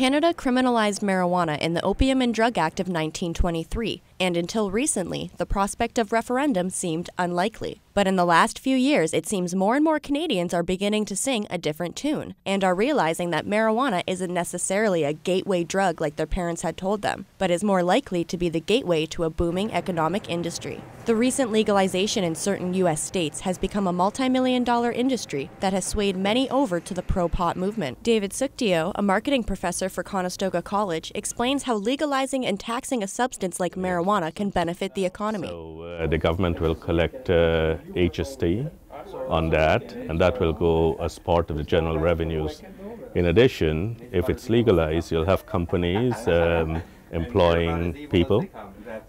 Canada criminalized marijuana in the Opium and Drug Act of 1923, and until recently, the prospect of referendum seemed unlikely. But in the last few years, it seems more and more Canadians are beginning to sing a different tune, and are realizing that marijuana isn't necessarily a gateway drug like their parents had told them, but is more likely to be the gateway to a booming economic industry. The recent legalization in certain U.S. states has become a multi-million-dollar industry that has swayed many over to the pro-pot movement. David Sukhdeo, a marketing professor for Conestoga College, explains how legalizing and taxing a substance like marijuana can benefit the economy. So the government will collect HST on that, and that will go as part of the general revenues. In addition, if it's legalized, you'll have companies employing people,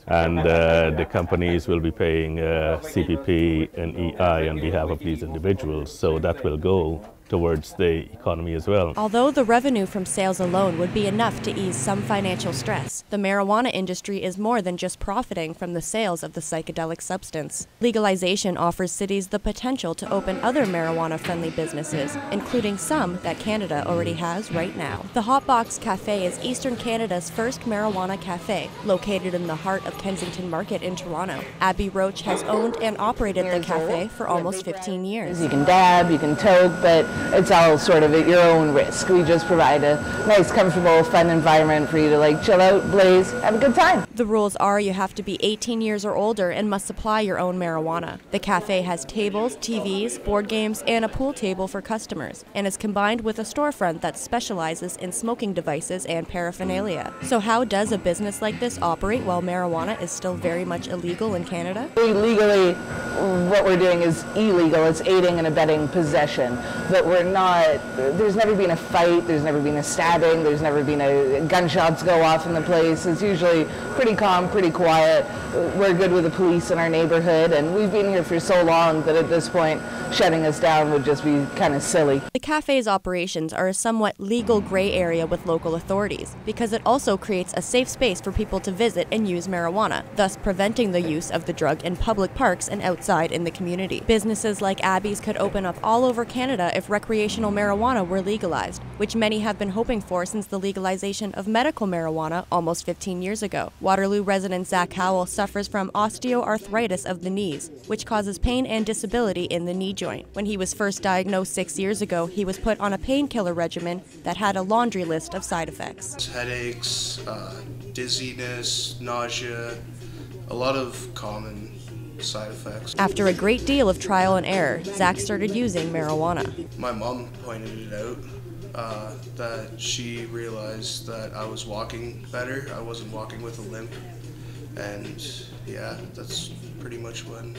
and the companies will be paying CPP and EI on behalf of these individuals, so that will go towards the economy as well. Although the revenue from sales alone would be enough to ease some financial stress, the marijuana industry is more than just profiting from the sales of the psychedelic substance. Legalization offers cities the potential to open other marijuana-friendly businesses, including some that Canada already has right now. The Hot Box Café is Eastern Canada's first marijuana cafe, located in the heart of Kensington Market in Toronto. Abby Roach has owned and operated the cafe for almost 15 years. You can dab, you can toke, but it's all sort of at your own risk. We just provide a nice, comfortable, fun environment for you to chill out, blaze, have a good time. The rules are you have to be 18 years or older and must supply your own marijuana. The cafe has tables, TVs, board games, and a pool table for customers, and is combined with a storefront that specializes in smoking devices and paraphernalia. So how does a business like this operate while marijuana is still very much illegal in Canada? Legally, what we're doing is illegal. It's aiding and abetting possession. But there's never been a fight, there's never been a stabbing, there's never been gunshots go off in the place. It's usually pretty calm, pretty quiet. We're good with the police in our neighborhood, and we've been here for so long that at this point, shutting us down would just be kind of silly. The cafe's operations are a somewhat legal gray area with local authorities, because it also creates a safe space for people to visit and use marijuana, thus preventing the use of the drug in public parks and outside in the community. Businesses like Abby's could open up all over Canada if recreational marijuana were legalized, which many have been hoping for since the legalization of medical marijuana almost 15 years ago. Waterloo resident Zach Howell suffers from osteoarthritis of the knees, which causes pain and disability in the knee joint. When he was first diagnosed 6 years ago, he was put on a painkiller regimen that had a laundry list of side effects. Headaches, dizziness, nausea, a lot of common side effects. After a great deal of trial and error, Zach started using marijuana. My mom pointed it out, that she realized that I was walking better. I wasn't walking with a limp, and yeah, that's pretty much when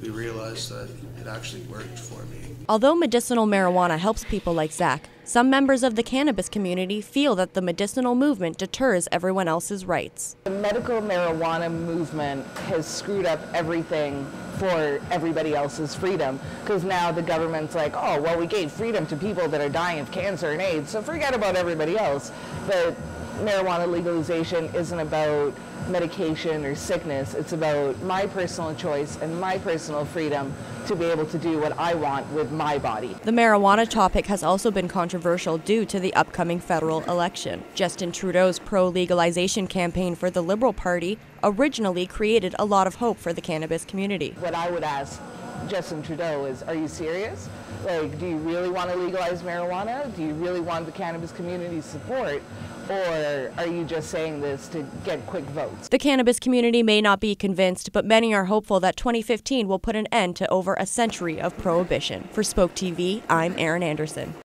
we realized that it actually worked for me. Although medicinal marijuana helps people like Zach, some members of the cannabis community feel that the medicinal movement deters everyone else's rights. The medical marijuana movement has screwed up everything for everybody else's freedom, because now the government's like, oh, well, we gave freedom to people that are dying of cancer and AIDS, so forget about everybody else. But marijuana legalization isn't about medication or sickness. It's about my personal choice and my personal freedom to be able to do what I want with my body. The marijuana topic has also been controversial due to the upcoming federal election. Justin Trudeau's pro-legalization campaign for the Liberal Party originally created a lot of hope for the cannabis community. What I would ask Justin Trudeau is, are you serious? Do you really want to legalize marijuana? Do you really want the cannabis community's support? Or are you just saying this to get quick votes? The cannabis community may not be convinced, but many are hopeful that 2015 will put an end to over a century of prohibition. For Spoke TV, I'm Erin Anderson.